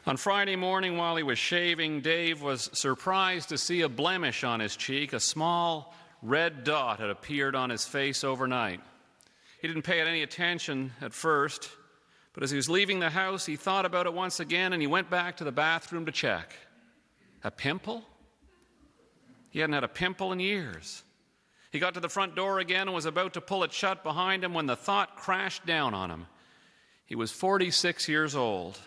On Friday morning, while he was shaving, Dave was surprised to see a blemish on his cheek. A small red dot had appeared on his face overnight. He didn't pay it any attention at first, but as he was leaving the house, he thought about it once again, and he went back to the bathroom to check. A pimple? He hadn't had a pimple in years. He got to the front door again and was about to pull it shut behind him when the thought crashed down on him. He was 46 years old.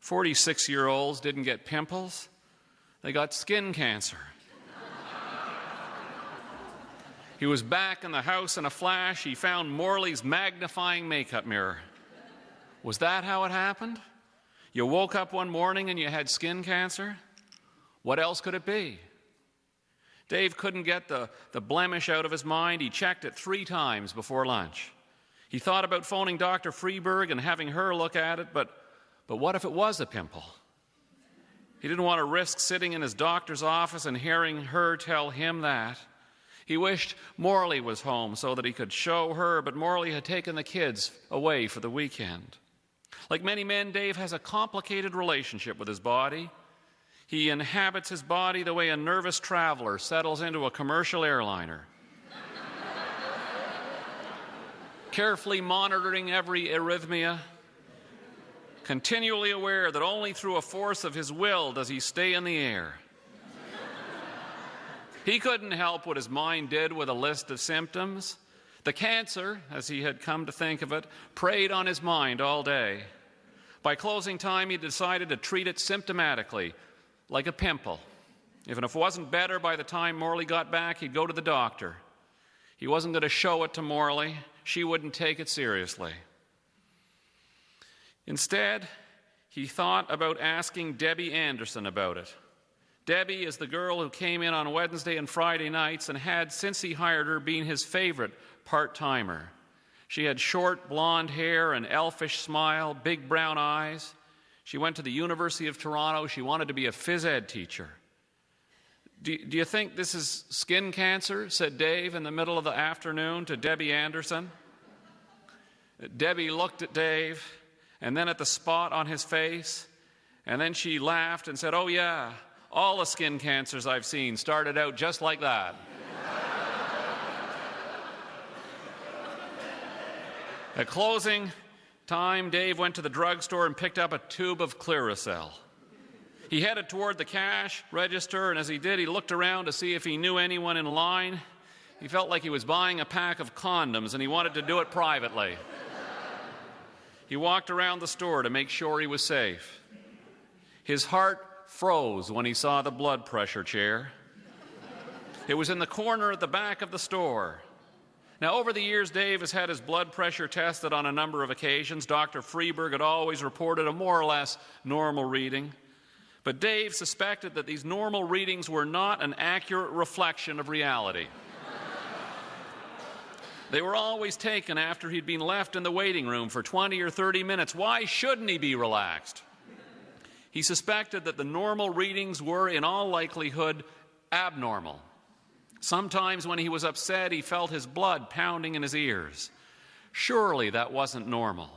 46-year-olds didn't get pimples. They got skin cancer. He was back in the house in a flash. He found Morley's magnifying makeup mirror. Was that how it happened? You woke up one morning and you had skin cancer? What else could it be? Dave couldn't get the blemish out of his mind. He checked it 3 times before lunch. He thought about phoning Dr. Freeberg and having her look at it, but what if it was a pimple? He didn't want to risk sitting in his doctor's office and hearing her tell him that. He wished Morley was home so that he could show her, but Morley had taken the kids away for the weekend. Like many men, Dave has a complicated relationship with his body. He inhabits his body the way a nervous traveler settles into a commercial airliner, carefully monitoring every arrhythmia, continually aware that only through a force of his will does he stay in the air. He couldn't help what his mind did with a list of symptoms. The cancer, as he had come to think of it, preyed on his mind all day. By closing time, he decided to treat it symptomatically, like a pimple. If it wasn't better by the time Morley got back, he'd go to the doctor. He wasn't going to show it to Morley. She wouldn't take it seriously. Instead, he thought about asking Debbie Anderson about it. Debbie is the girl who came in on Wednesday and Friday nights and had, since he hired her, been his favorite part-timer. She had short blonde hair, an elfish smile, big brown eyes. She went to the University of Toronto. She wanted to be a phys ed teacher. Do you think this is skin cancer? Said Dave in the middle of the afternoon to Debbie Anderson. Debbie looked at Dave and then at the spot on his face, and then she laughed and said, "Oh yeah, all the skin cancers I've seen started out just like that." At closing time, Dave went to the drugstore and picked up a tube of Clearasil. He headed toward the cash register, and as he did, he looked around to see if he knew anyone in line. He felt like he was buying a pack of condoms, and he wanted to do it privately. He walked around the store to make sure he was safe. His heart froze when he saw the blood pressure chair. It was in the corner at the back of the store. Now, over the years, Dave has had his blood pressure tested on a number of occasions. Dr. Freeberg had always reported a more or less normal reading. But Dave suspected that these normal readings were not an accurate reflection of reality. They were always taken after he'd been left in the waiting room for 20 or 30 minutes. Why shouldn't he be relaxed? He suspected that the normal readings were, in all likelihood, abnormal. Sometimes when he was upset, he felt his blood pounding in his ears. Surely that wasn't normal.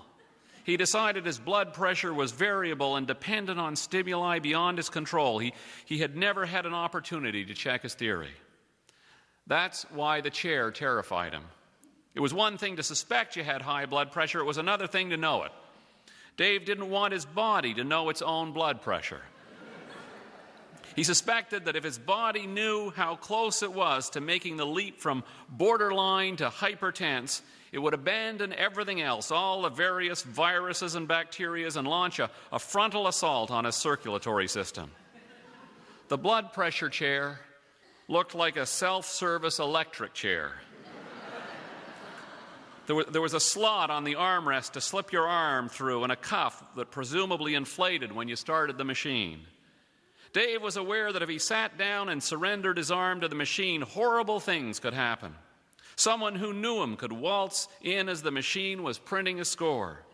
He decided his blood pressure was variable and dependent on stimuli beyond his control. He had never had an opportunity to check his theory. That's why the chair terrified him. It was one thing to suspect you had high blood pressure. It was another thing to know it. Dave didn't want his body to know its own blood pressure. He suspected that if his body knew how close it was to making the leap from borderline to hypertense, it would abandon everything else, all the various viruses and bacteria, and launch a frontal assault on his circulatory system. The blood pressure chair looked like a self-service electric chair. There was a slot on the armrest to slip your arm through and a cuff that presumably inflated when you started the machine. Dave was aware that if he sat down and surrendered his arm to the machine, horrible things could happen. Someone who knew him could waltz in as the machine was printing a score.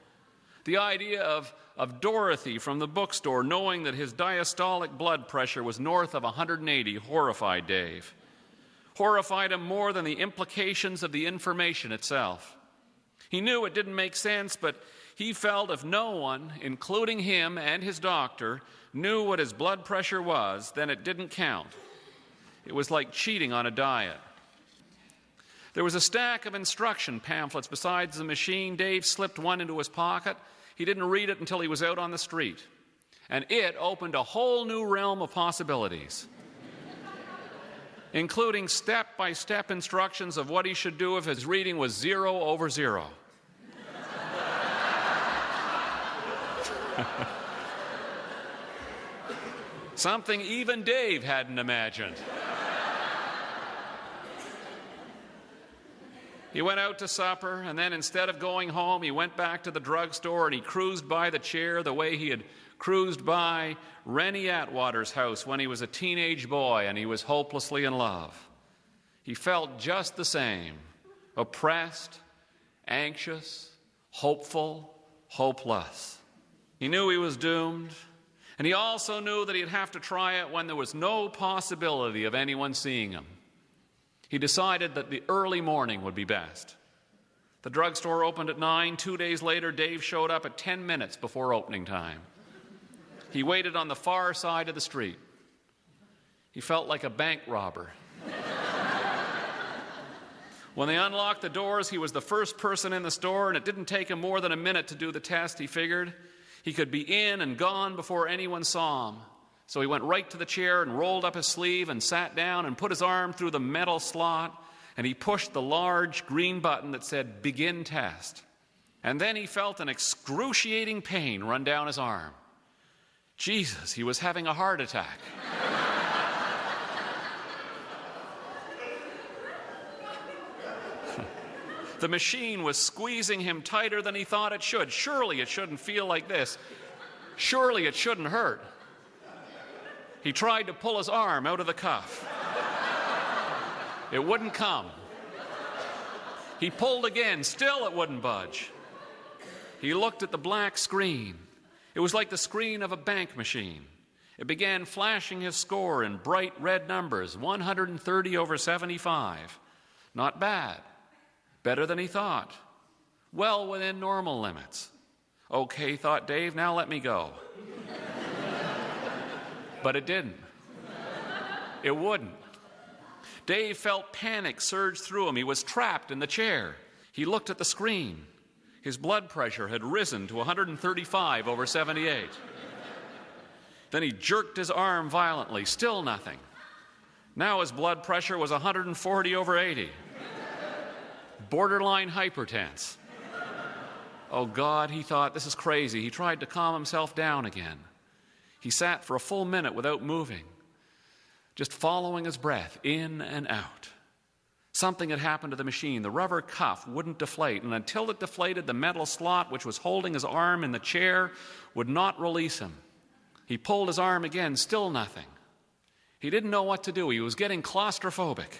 The idea of Dorothy from the bookstore knowing that his diastolic blood pressure was north of 180 horrified Dave. Horrified him more than the implications of the information itself. He knew it didn't make sense, but he felt if no one, including him and his doctor, knew what his blood pressure was, then it didn't count. It was like cheating on a diet. There was a stack of instruction pamphlets beside the machine. Dave slipped one into his pocket. He didn't read it until he was out on the street. And it opened a whole new realm of possibilities, including step-by-step instructions of what he should do if his reading was 0 over 0. Something even Dave hadn't imagined. He went out to supper, and then instead of going home, he went back to the drugstore and he cruised by the chair the way he had cruised by Rennie Atwater's house when he was a teenage boy and he was hopelessly in love. He felt just the same, oppressed, anxious, hopeful, hopeless. He knew he was doomed, and he also knew that he'd have to try it when there was no possibility of anyone seeing him. He decided that the early morning would be best. The drugstore opened at 9. 2 days later, Dave showed up at 10 minutes before opening time. He waited on the far side of the street. He felt like a bank robber. When they unlocked the doors, he was the first person in the store, and it didn't take him more than a minute to do the test. He figured he could be in and gone before anyone saw him. So he went right to the chair and rolled up his sleeve and sat down and put his arm through the metal slot, and he pushed the large green button that said Begin Test. And then he felt an excruciating pain run down his arm. Jesus, he was having a heart attack. The machine was squeezing him tighter than he thought it should. Surely it shouldn't feel like this. Surely it shouldn't hurt. He tried to pull his arm out of the cuff. It wouldn't come. He pulled again. Still it wouldn't budge. He looked at the black screen. It was like the screen of a bank machine. It began flashing his score in bright red numbers, 130 over 75. Not bad. Better than he thought. Well within normal limits. Okay, thought Dave, now let me go. But it didn't. It wouldn't. Dave felt panic surge through him. He was trapped in the chair. He looked at the screen. His blood pressure had risen to 135 over 78. Then he jerked his arm violently. Still nothing. Now his blood pressure was 140 over 80. Borderline hypertense. Oh God, he thought, this is crazy. He tried to calm himself down again. He sat for a full minute without moving, just following his breath in and out. Something had happened to the machine. The rubber cuff wouldn't deflate, and until it deflated, the metal slot which was holding his arm in the chair would not release him. He pulled his arm again, still nothing. He didn't know what to do. He was getting claustrophobic.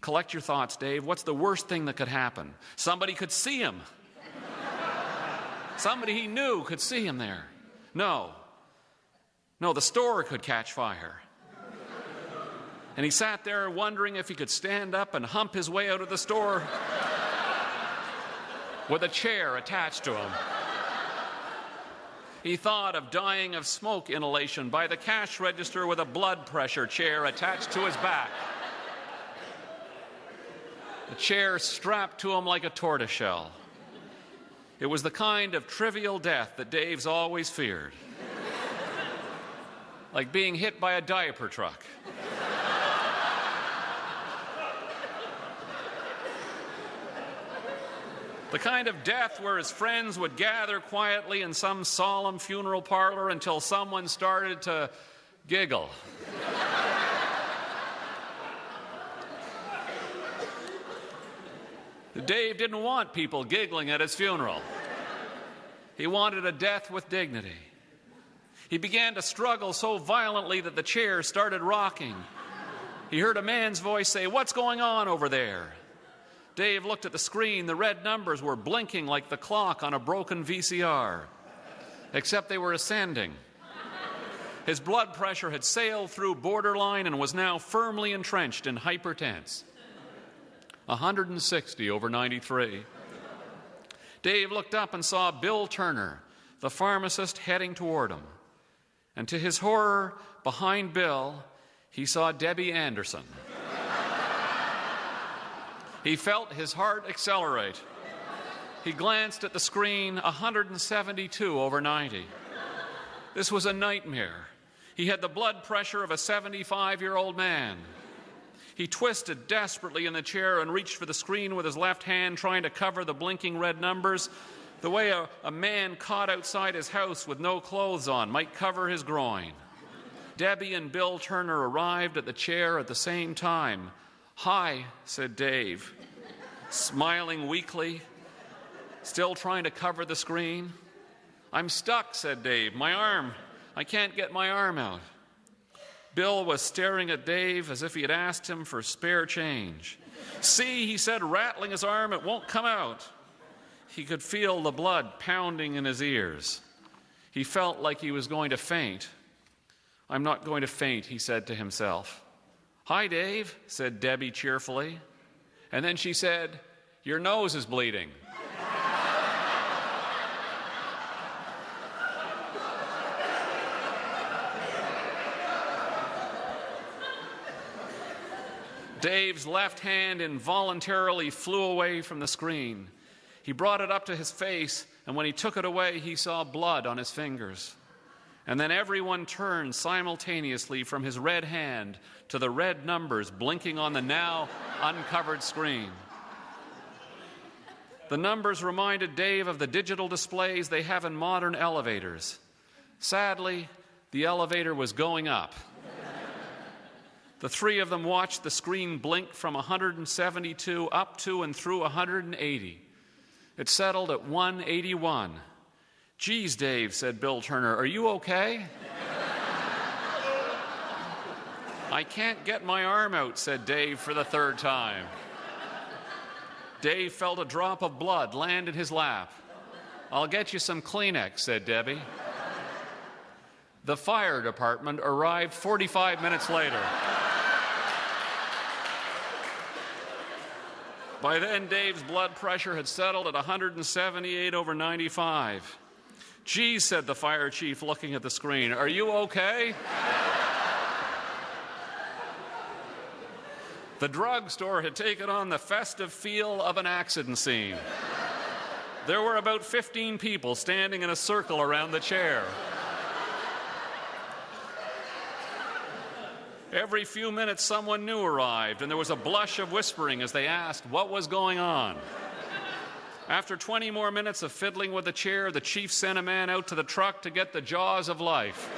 Collect your thoughts, Dave. What's the worst thing that could happen? Somebody could see him. Somebody he knew could see him there. No, the store could catch fire. And he sat there wondering if he could stand up and hump his way out of the store with a chair attached to him. He thought of dying of smoke inhalation by the cash register with a blood pressure chair attached to his back. The chair strapped to him like a tortoiseshell. It was the kind of trivial death that Dave's always feared. Like being hit by a diaper truck. The kind of death where his friends would gather quietly in some solemn funeral parlor until someone started to giggle. Dave didn't want people giggling at his funeral. He wanted a death with dignity. He began to struggle so violently that the chair started rocking. He heard a man's voice say, "What's going on over there?" Dave looked at the screen. The red numbers were blinking like the clock on a broken VCR, except they were ascending. His blood pressure had sailed through borderline and was now firmly entrenched in hypertense. 160 over 93. Dave looked up and saw Bill Turner, the pharmacist, heading toward him. And to his horror, behind Bill, he saw Debbie Anderson. He felt his heart accelerate. He glanced at the screen, 172/90. This was a nightmare. He had the blood pressure of a 75-year-old man. He twisted desperately in the chair and reached for the screen with his left hand, trying to cover the blinking red numbers, the way a man caught outside his house with no clothes on might cover his groin. Debbie and Bill Turner arrived at the chair at the same time. "Hi," said Dave, smiling weakly, still trying to cover the screen. "I'm stuck," said Dave. "My arm. I can't get my arm out." Bill was staring at Dave as if he had asked him for spare change. "See," he said, rattling his arm, "it won't come out." He could feel the blood pounding in his ears. He felt like he was going to faint. "I'm not going to faint," he said to himself. "Hi, Dave," said Debbie cheerfully. And then she said, "Your nose is bleeding." Dave's left hand involuntarily flew away from the screen. He brought it up to his face, and when he took it away, he saw blood on his fingers. And then everyone turned simultaneously from his red hand to the red numbers blinking on the now uncovered screen. The numbers reminded Dave of the digital displays they have in modern elevators. Sadly, the elevator was going up. The three of them watched the screen blink from 172 up to and through 180. It settled at 181. "Geez, Dave," said Bill Turner, "are you okay?" "I can't get my arm out," said Dave for the third time. Dave felt a drop of blood land in his lap. "I'll get you some Kleenex," said Debbie. The fire department arrived 45 minutes later. By then, Dave's blood pressure had settled at 178/95. "Geez," said the fire chief, looking at the screen, "are you okay?" The drugstore had taken on the festive feel of an accident scene. There were about 15 people standing in a circle around the chair. Every few minutes, someone new arrived, and there was a blush of whispering as they asked what was going on. After 20 more minutes of fiddling with the chair, the chief sent a man out to the truck to get the jaws of life.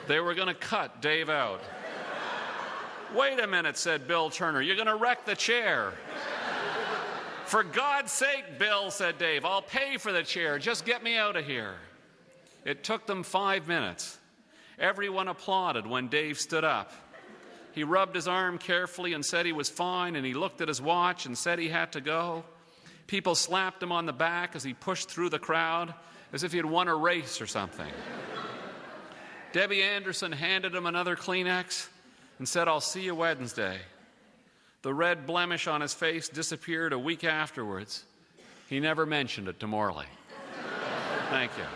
They were going to cut Dave out. "Wait a minute," said Bill Turner. "You're going to wreck the chair." "For God's sake, Bill," said Dave, "I'll pay for the chair. Just get me out of here." It took them 5 minutes. Everyone applauded when Dave stood up. He rubbed his arm carefully and said he was fine, and he looked at his watch and said he had to go. People slapped him on the back as he pushed through the crowd, as if he had won a race or something. Debbie Anderson handed him another Kleenex and said, "I'll see you Wednesday." The red blemish on his face disappeared a week afterwards. He never mentioned it to Morley. Thank you.